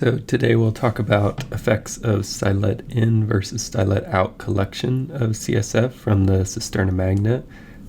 So today we'll talk about effects of stylet in versus stylet out collection of CSF from the cisterna magna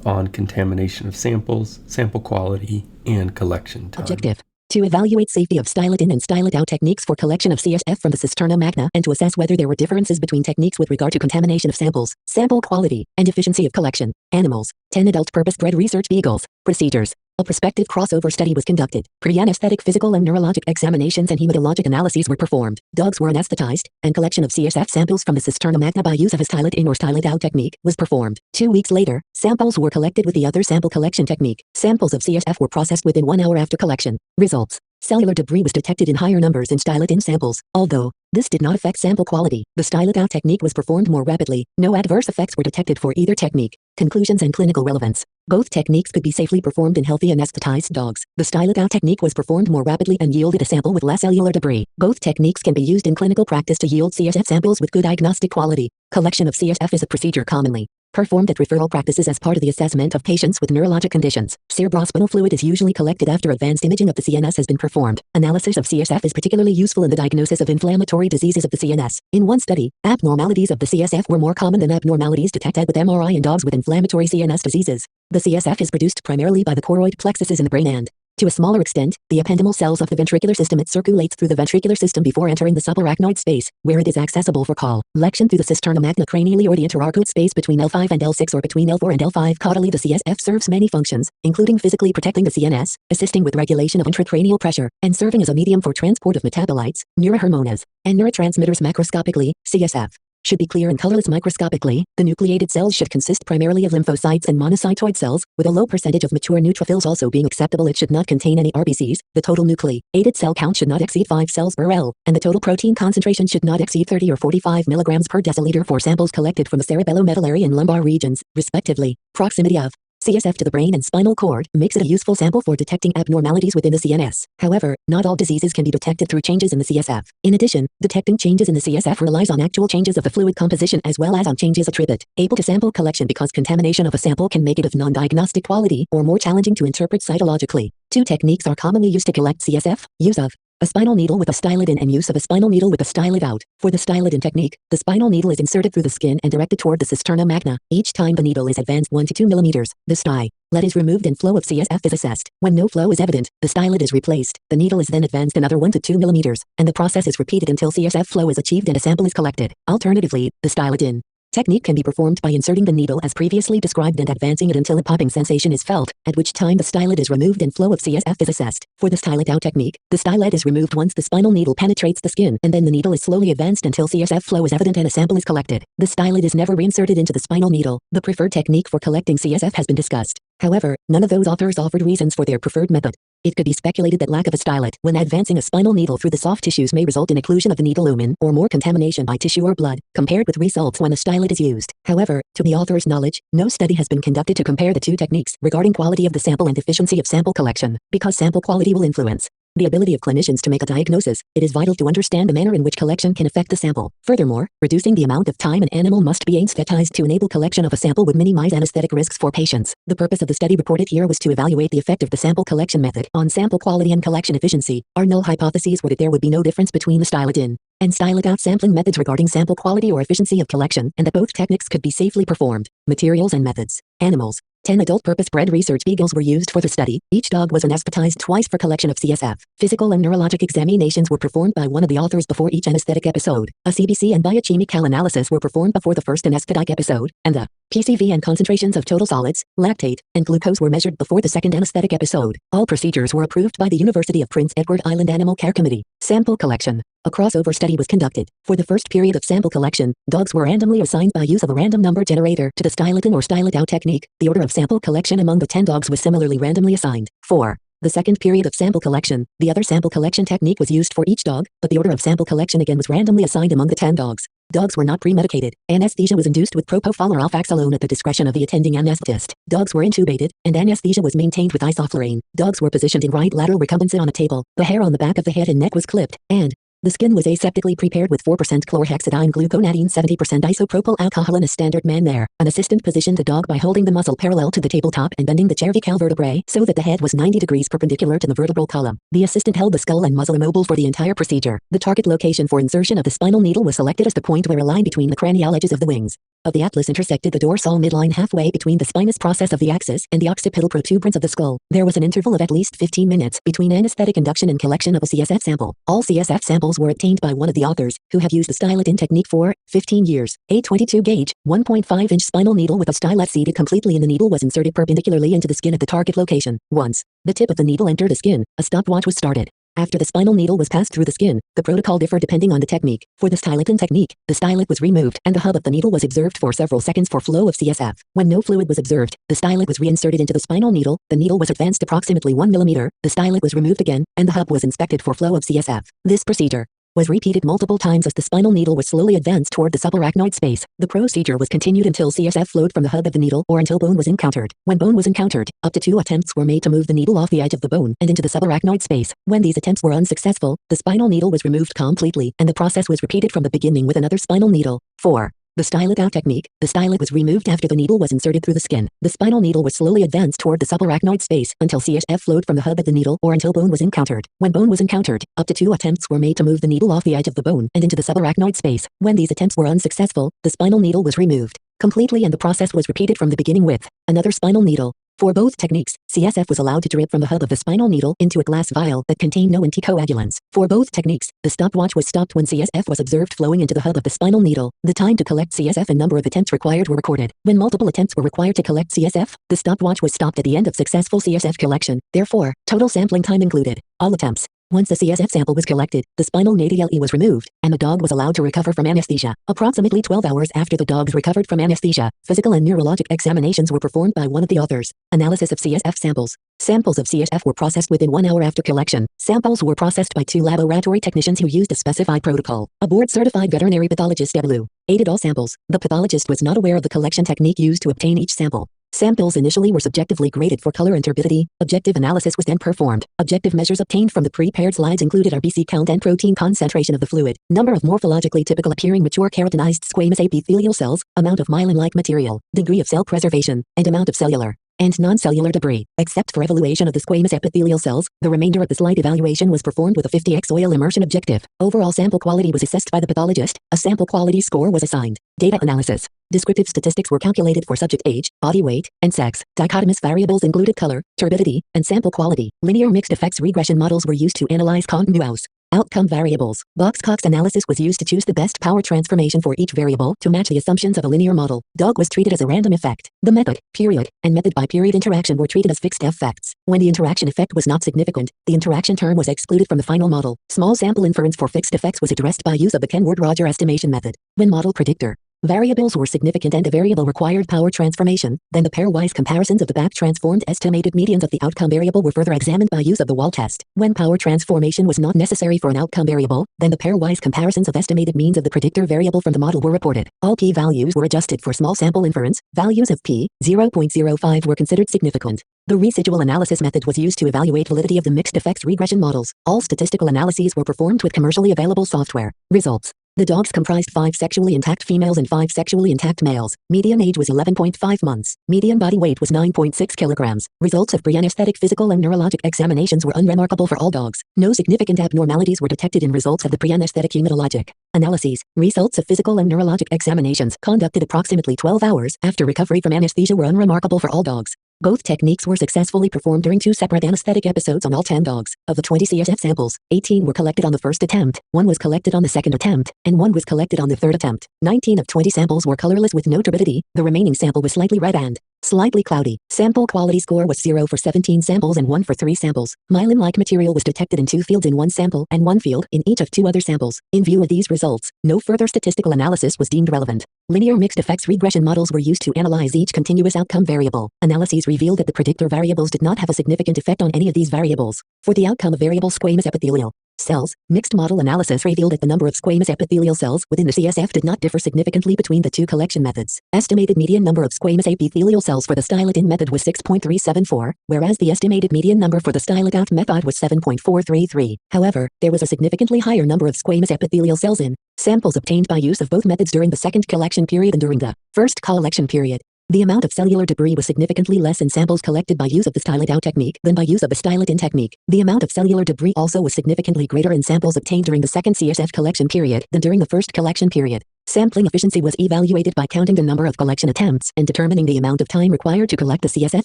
on contamination of samples, sample quality, and collection time. Objective: to evaluate safety of stylet in and stylet out techniques for collection of CSF from the cisterna magna and to assess whether there were differences between techniques with regard to contamination of samples, sample quality, and efficiency of collection. Animals: 10 adult purpose-bred research beagles. Procedures: a prospective crossover study was conducted. Pre-anesthetic physical and neurologic examinations and hematologic analyses were performed. Dogs were anesthetized, and collection of CSF samples from the cisterna magna by use of a stylet in or stylet out technique was performed. 2 weeks later, samples were collected with the other sample collection technique. Samples of CSF were processed within 1 hour after collection. Results: cellular debris was detected in higher numbers in stylet in samples. Although this did not affect sample quality, the stylet out technique was performed more rapidly. No adverse effects were detected for either technique. Conclusions and clinical relevance: both techniques could be safely performed in healthy anesthetized dogs. The stylet out technique was performed more rapidly and yielded a sample with less cellular debris. Both techniques can be used in clinical practice to yield CSF samples with good diagnostic quality. Collection of CSF is a procedure commonly performed at referral practices as part of the assessment of patients with neurologic conditions. Cerebrospinal fluid is usually collected after advanced imaging of the CNS has been performed. Analysis of CSF is particularly useful in the diagnosis of inflammatory diseases of the CNS. In one study, abnormalities of the CSF were more common than abnormalities detected with MRI in dogs with inflammatory CNS diseases. The CSF is produced primarily by the choroid plexuses in the brain and, to a smaller extent, the ependymal cells of the ventricular system. It circulates through the ventricular system before entering the subarachnoid space, where it is accessible for collection through the cisterna magna cranially or the interarcuate space between L5 and L6 or between L4 and L5 caudally. The CSF serves many functions, including physically protecting the CNS, assisting with regulation of intracranial pressure, and serving as a medium for transport of metabolites, neurohormones, and neurotransmitters. Macroscopically, CSF should be clear and colorless. Microscopically, the nucleated cells should consist primarily of lymphocytes and monocytoid cells, with a low percentage of mature neutrophils also being acceptable. It should not contain any RBCs. The total nucleated cell count should not exceed 5 cells per L, and the total protein concentration should not exceed 30 or 45 milligrams per deciliter for samples collected from the cerebellomedullary and lumbar regions, respectively. Proximity of CSF to the brain and spinal cord makes it a useful sample for detecting abnormalities within the CNS. However, not all diseases can be detected through changes in the CSF. In addition, detecting changes in the CSF relies on actual changes of the fluid composition as well as on changes attributable to sample collection, because contamination of a sample can make it of non-diagnostic quality or more challenging to interpret cytologically. 2 techniques are commonly used to collect CSF: use of a spinal needle with a stylet in and use of a spinal needle with a stylet out. For the stylet in technique, the spinal needle is inserted through the skin and directed toward the cisterna magna. Each time the needle is advanced 1 to 2 millimeters, the stylet is removed and flow of CSF is assessed. When no flow is evident, the stylet is replaced. The needle is then advanced another 1 to 2 millimeters, and the process is repeated until CSF flow is achieved and a sample is collected. Alternatively, the stylet in technique can be performed by inserting the needle as previously described and advancing it until a popping sensation is felt, at which time the stylet is removed and flow of CSF is assessed. For the stylet out technique, the stylet is removed once the spinal needle penetrates the skin, and then the needle is slowly advanced until CSF flow is evident and a sample is collected. The stylet is never reinserted into the spinal needle. The preferred technique for collecting CSF has been discussed. However, none of those authors offered reasons for their preferred method. It could be speculated that lack of a stylet when advancing a spinal needle through the soft tissues may result in occlusion of the needle lumen or more contamination by tissue or blood, compared with results when a stylet is used. However, to the author's knowledge, no study has been conducted to compare the 2 techniques regarding quality of the sample and efficiency of sample collection. Because sample quality will influence the ability of clinicians to make a diagnosis, it is vital to understand the manner in which collection can affect the sample. Furthermore, reducing the amount of time an animal must be anesthetized to enable collection of a sample would minimize anesthetic risks for patients. The purpose of the study reported here was to evaluate the effect of the sample collection method on sample quality and collection efficiency. Our null hypotheses were that there would be no difference between the stylet in and stylet out sampling methods regarding sample quality or efficiency of collection, and that both techniques could be safely performed. Materials and methods: animals: 10 adult purpose-bred research beagles were used for the study. Each dog was anesthetized twice for collection of CSF. Physical and neurologic examinations were performed by one of the authors before each anesthetic episode. A CBC and biochemical analysis were performed before the first anesthetic episode, and the PCV and concentrations of total solids, lactate, and glucose were measured before the second anesthetic episode. All procedures were approved by the University of Prince Edward Island Animal Care Committee. Sample collection: a crossover study was conducted. For the first period of sample collection, dogs were randomly assigned by use of a random number generator to the stylet in or stylet out technique. The order of sample collection among the 10 dogs was similarly randomly assigned. For the second period of sample collection, the other sample collection technique was used for each dog, but the order of sample collection again was randomly assigned among the 10 dogs. Dogs were not premedicated. Anesthesia was induced with propofol or alfaxalone at the discretion of the attending anesthetist. Dogs were intubated, and anesthesia was maintained with isoflurane. Dogs were positioned in right lateral recumbence on a table. The hair on the back of the head and neck was clipped, and The skin was aseptically prepared with 4% chlorhexidine gluconidine 70% isopropyl alcohol in a standard man-there. An assistant positioned the dog by holding the muzzle parallel to the tabletop and bending the cervical vertebrae so that the head was 90 degrees perpendicular to the vertebral column. The assistant held the skull and muzzle immobile for the entire procedure. The target location for insertion of the spinal needle was selected as the point where a line between the cranial edges of the wings of the atlas intersected the dorsal midline halfway between the spinous process of the axis and the occipital protuberance of the skull. There was an interval of at least 15 minutes between anesthetic induction and collection of a CSF sample. All CSF samples were obtained by one of the authors, who have used the Stylet-In technique for 15 years. A 22-gauge, 1.5-inch spinal needle with a stylet seated completely in the needle was inserted perpendicularly into the skin at the target location. Once the tip of the needle entered the skin, a stopwatch was started. After the spinal needle was passed through the skin, the protocol differed depending on the technique. For the Stylet-In technique, the stylet was removed and the hub of the needle was observed for several seconds for flow of CSF. When no fluid was observed, the stylet was reinserted into the spinal needle, the needle was advanced approximately 1 millimeter, the stylet was removed again, and the hub was inspected for flow of CSF. This procedure was repeated multiple times as the spinal needle was slowly advanced toward the subarachnoid space. The procedure was continued until CSF flowed from the hub of the needle or until bone was encountered. When bone was encountered, up to 2 attempts were made to move the needle off the edge of the bone and into the subarachnoid space. When these attempts were unsuccessful, the spinal needle was removed completely and the process was repeated from the beginning with another spinal needle. 4. The Stylet-Out technique. The stylet was removed after the needle was inserted through the skin. The spinal needle was slowly advanced toward the subarachnoid space until CSF flowed from the hub of the needle or until bone was encountered. When bone was encountered, up to 2 attempts were made to move the needle off the edge of the bone and into the subarachnoid space. When these attempts were unsuccessful, the spinal needle was removed completely and the process was repeated from the beginning with another spinal needle. For both techniques, CSF was allowed to drip from the hub of the spinal needle into a glass vial that contained no anticoagulants. For both techniques, the stopwatch was stopped when CSF was observed flowing into the hub of the spinal needle. The time to collect CSF and number of attempts required were recorded. When multiple attempts were required to collect CSF, the stopwatch was stopped at the end of successful CSF collection. Therefore, total sampling time included all attempts. Once the CSF sample was collected, the spinal nadile was removed, and the dog was allowed to recover from anesthesia. Approximately 12 hours after the dogs recovered from anesthesia, physical and neurologic examinations were performed by one of the authors. Analysis of CSF samples. Samples of CSF were processed within 1 hour after collection. Samples were processed by 2 laboratory technicians who used a specified protocol. A board-certified veterinary pathologist W. aided all samples. The pathologist was not aware of the collection technique used to obtain each sample. Samples initially were subjectively graded for color and turbidity. Objective analysis was then performed. Objective measures obtained from the prepared slides included RBC count and protein concentration of the fluid, number of morphologically typical appearing mature keratinized squamous epithelial cells, amount of myelin-like material, degree of cell preservation, and amount of cellular and non-cellular debris. Except for evaluation of the squamous epithelial cells, the remainder of the slide evaluation was performed with a 50x oil immersion objective. Overall sample quality was assessed by the pathologist. A sample quality score was assigned. Data analysis. Descriptive statistics were calculated for subject age, body weight, and sex. Dichotomous variables included color, turbidity, and sample quality. Linear mixed effects regression models were used to analyze continuous outcome variables. Box-Cox analysis was used to choose the best power transformation for each variable to match the assumptions of a linear model. Dog was treated as a random effect. The method, period, and method-by-period interaction were treated as fixed effects. When the interaction effect was not significant, the interaction term was excluded from the final model. Small sample inference for fixed effects was addressed by use of the Kenward-Roger estimation method. When model predictor variables were significant and a variable required power transformation, then the pairwise comparisons of the back-transformed estimated medians of the outcome variable were further examined by use of the Wall test. When power transformation was not necessary for an outcome variable, then the pairwise comparisons of estimated means of the predictor variable from the model were reported. All p-values were adjusted for small sample inference. Values of p 0.05 were considered significant. The residual analysis method was used to evaluate validity of the mixed effects regression models. All statistical analyses were performed with commercially available software. Results. The dogs comprised 5 sexually intact females and 5 sexually intact males. Median age was 11.5 months. Median body weight was 9.6 kilograms. Results of pre-anesthetic physical and neurologic examinations were unremarkable for all dogs. No significant abnormalities were detected in results of the pre-anesthetic hematologic analyses. Results of physical and neurologic examinations conducted approximately 12 hours after recovery from anesthesia were unremarkable for all dogs. Both techniques were successfully performed during 2 separate anesthetic episodes on all 10 dogs. Of the 20 CSF samples, 18 were collected on the first attempt, 1 was collected on the second attempt, and 1 was collected on the third attempt. 19 of 20 samples were colorless with no turbidity. The remaining sample was slightly red and slightly cloudy. Sample quality score was 0 for 17 samples and 1 for 3 samples. Myelin-like material was detected in 2 fields in 1 sample and 1 field in each of 2 other samples. In view of these results, no further statistical analysis was deemed relevant. Linear mixed effects regression models were used to analyze each continuous outcome variable. Analyses revealed that the predictor variables did not have a significant effect on any of these variables. For the outcome of variable squamous epithelial cells, mixed model analysis revealed that the number of squamous epithelial cells within the CSF did not differ significantly between the two collection methods. Estimated median number of squamous epithelial cells for the Stylet-in method was 6.374, whereas the estimated median number for the Stylet-out method was 7.433. However, there was a significantly higher number of squamous epithelial cells in samples obtained by use of both methods during the second collection period and during the first collection period. The amount of cellular debris was significantly less in samples collected by use of the Stylet-out technique than by use of the Stylet-in technique. The amount of cellular debris also was significantly greater in samples obtained during the second CSF collection period than during the first collection period. Sampling efficiency was evaluated by counting the number of collection attempts and determining the amount of time required to collect a CSF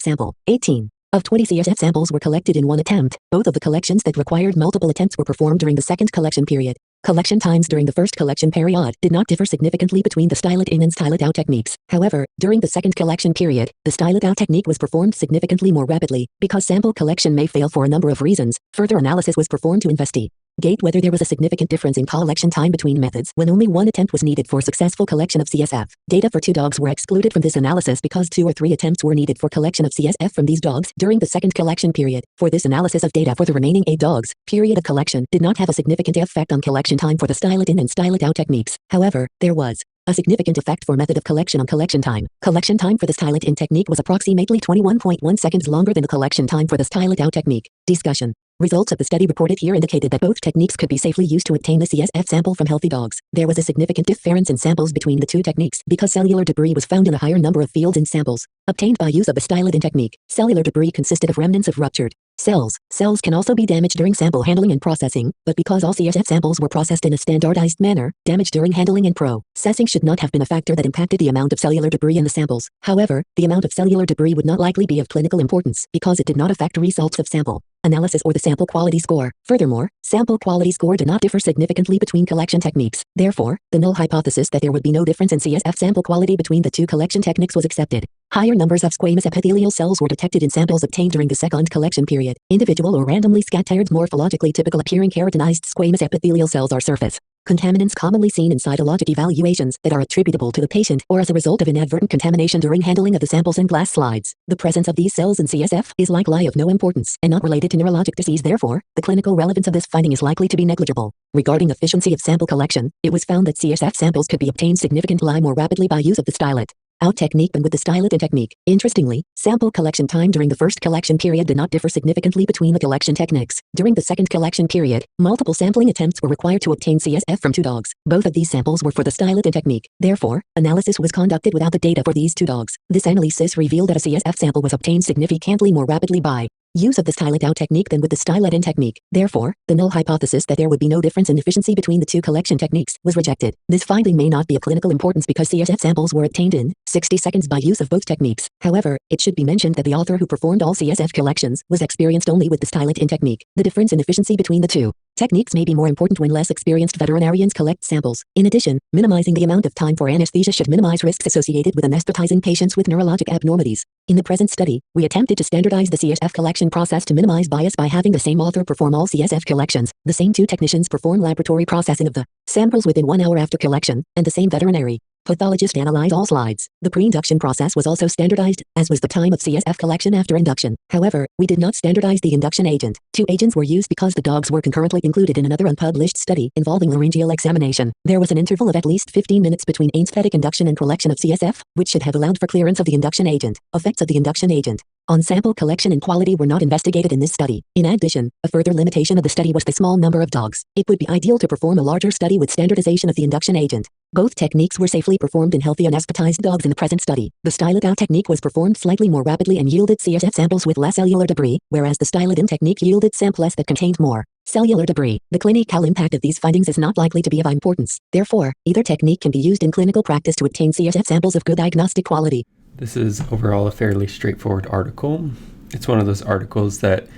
sample. 18 of 20 CSF samples were collected in one attempt. Both of the collections that required multiple attempts were performed during the second collection period. Collection times during the first collection period did not differ significantly between the Stylet-in and Stylet-out techniques. However, during the second collection period, the Stylet-out technique was performed significantly more rapidly. Because sample collection may fail for a number of reasons, further analysis was performed to investigate whether there was a significant difference in collection time between methods when only one attempt was needed for successful collection of CSF. Data for 2 dogs were excluded from this analysis because 2 or 3 attempts were needed for collection of CSF from these dogs during the second collection period. For this analysis of data for the remaining 8 dogs, period of collection did not have a significant effect on collection time for the Stylet-in and Stylet-out techniques. However, there was a significant effect for method of collection on collection time. Collection time for the Stylet-in technique was approximately 21.1 seconds longer than the collection time for the Stylet-out technique. Discussion. Results of the study reported here indicated that both techniques could be safely used to obtain a CSF sample from healthy dogs. There was a significant difference in samples between the two techniques because cellular debris was found in a higher number of fields in samples obtained by use of the Stylet-in technique. Cellular debris consisted of remnants of ruptured cells. Cells can also be damaged during sample handling and processing, but because all CSF samples were processed in a standardized manner, damage during handling and processing should not have been a factor that impacted the amount of cellular debris in the samples. However, the amount of cellular debris would not likely be of clinical importance because it did not affect results of sample analysis or the sample quality score. Furthermore, sample quality score did not differ significantly between collection techniques. Therefore, the null hypothesis that there would be no difference in CSF sample quality between the two collection techniques was accepted. Higher numbers of squamous epithelial cells were detected in samples obtained during the second collection period. Individual or randomly scattered morphologically typical appearing keratinized squamous epithelial cells are surface contaminants commonly seen in cytologic evaluations that are attributable to the patient or as a result of inadvertent contamination during handling of the samples in glass slides. The presence of these cells in CSF is likely of no importance and not related to neurologic disease. Therefore, the clinical relevance of this finding is likely to be negligible. Regarding efficiency of sample collection, it was found that CSF samples could be obtained significantly more rapidly by use of the Stylet-out technique than with the Stylet-in technique. Interestingly, sample collection time during the first collection period did not differ significantly between the collection techniques. During the second collection period, multiple sampling attempts were required to obtain CSF from 2 dogs. Both of these samples were for the Stylet-in technique. Therefore, analysis was conducted without the data for these 2 dogs. This analysis revealed that a CSF sample was obtained significantly more rapidly by use of the Stylet-out technique than with the Stylet-in technique. Therefore, the null hypothesis that there would be no difference in efficiency between the two collection techniques was rejected. This finding may not be of clinical importance because CSF samples were obtained in 60 seconds by use of both techniques. However, it should be mentioned that the author who performed all CSF collections was experienced only with the Stylet-in technique. The difference in efficiency between the two techniques may be more important when less experienced veterinarians collect samples. In addition, minimizing the amount of time for anesthesia should minimize risks associated with anesthetizing patients with neurologic abnormalities. In the present study, we attempted to standardize the CSF collection process to minimize bias by having the same author perform all CSF collections, the same 2 technicians perform laboratory processing of the samples within 1 hour after collection, and the same veterinary pathologist analyze all slides. The pre-induction process was also standardized, as was the time of CSF collection after induction. However, we did not standardize the induction agent. 2 agents were used because the dogs were concurrently included in another unpublished study involving laryngeal examination. There was an interval of at least 15 minutes between anesthetic induction and collection of CSF, which should have allowed for clearance of the induction agent. Effects of the induction agent on sample collection and quality were not investigated in this study. In addition, a further limitation of the study was the small number of dogs. It would be ideal to perform a larger study with standardization of the induction agent. Both techniques were safely performed in healthy anesthetized dogs in the present study. The Stylet-out technique was performed slightly more rapidly and yielded CSF samples with less cellular debris, whereas the Stylet-in technique yielded samples that contained more cellular debris. The clinical impact of these findings is not likely to be of importance. Therefore, either technique can be used in clinical practice to obtain CSF samples of good diagnostic quality. This is overall a fairly straightforward article. It's one of those articles that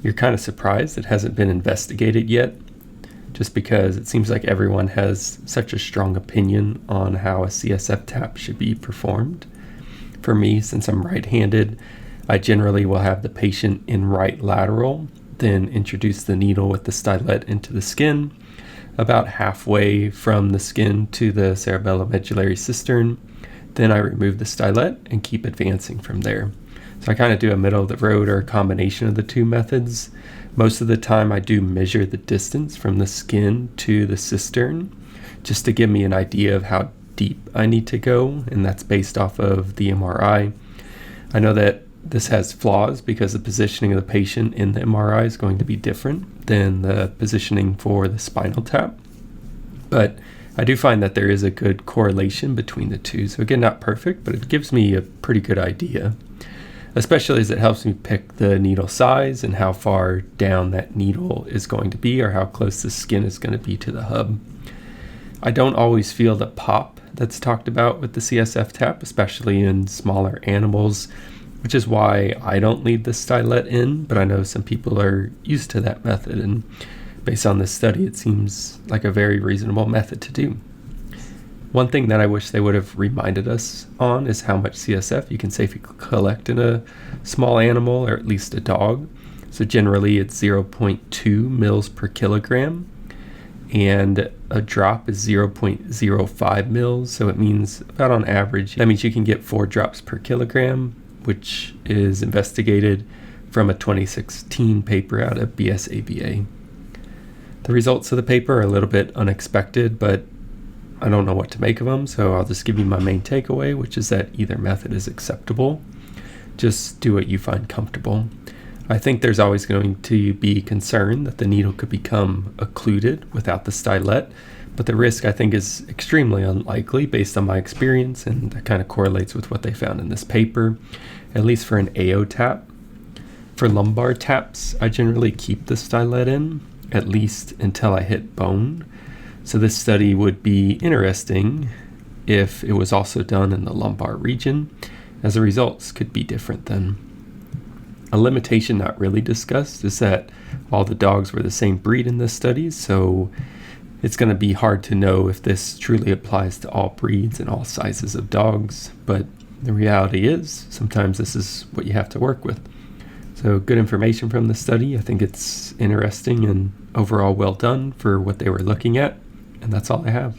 you're kind of surprised it hasn't been investigated yet, just because it seems like everyone has such a strong opinion on how a CSF tap should be performed. For me, since I'm right-handed, I generally will have the patient in right lateral, then introduce the needle with the stylet into the skin, about halfway from the skin to the cerebellomedullary cistern. Then I remove the stylet and keep advancing from there. So I kind of do a middle of the road or a combination of the 2 methods, Most of the time I do measure the distance from the skin to the cistern just to give me an idea of how deep I need to go, and that's based off of the MRI. I know that this has flaws because the positioning of the patient in the MRI is going to be different than the positioning for the spinal tap, but I do find that there is a good correlation between the two. So again, not perfect, but it gives me a pretty good idea, especially as it helps me pick the needle size and how far down that needle is going to be or how close the skin is going to be to the hub. I don't always feel the pop that's talked about with the CSF tap, especially in smaller animals, which is why I don't lead the stylet in, but I know some people are used to that method, and based on this study, it seems like a very reasonable method to do. One thing that I wish they would have reminded us on is how much CSF you can safely collect in a small animal, or at least a dog. So generally it's 0.2 mils per kilogram, and a drop is 0.05 mils. So it means about on average, that means you can get 4 drops per kilogram, which is investigated from a 2016 paper out of BSABA. The results of the paper are a little bit unexpected, but I don't know what to make of them, so I'll just give you my main takeaway, which is that either method is acceptable. Just do what you find comfortable. I think there's always going to be concern that the needle could become occluded without the stylet, but the risk I think is extremely unlikely based on my experience, and that kind of correlates with what they found in this paper, at least for an AO tap. For lumbar taps, I generally keep the stylet in, at least until I hit bone. So this study would be interesting if it was also done in the lumbar region, as the results could be different then. A limitation not really discussed is that all the dogs were the same breed in this study, so it's going to be hard to know if this truly applies to all breeds and all sizes of dogs, but the reality is sometimes this is what you have to work with. So good information from the study. I think it's interesting and overall well done for what they were looking at, and that's all I have.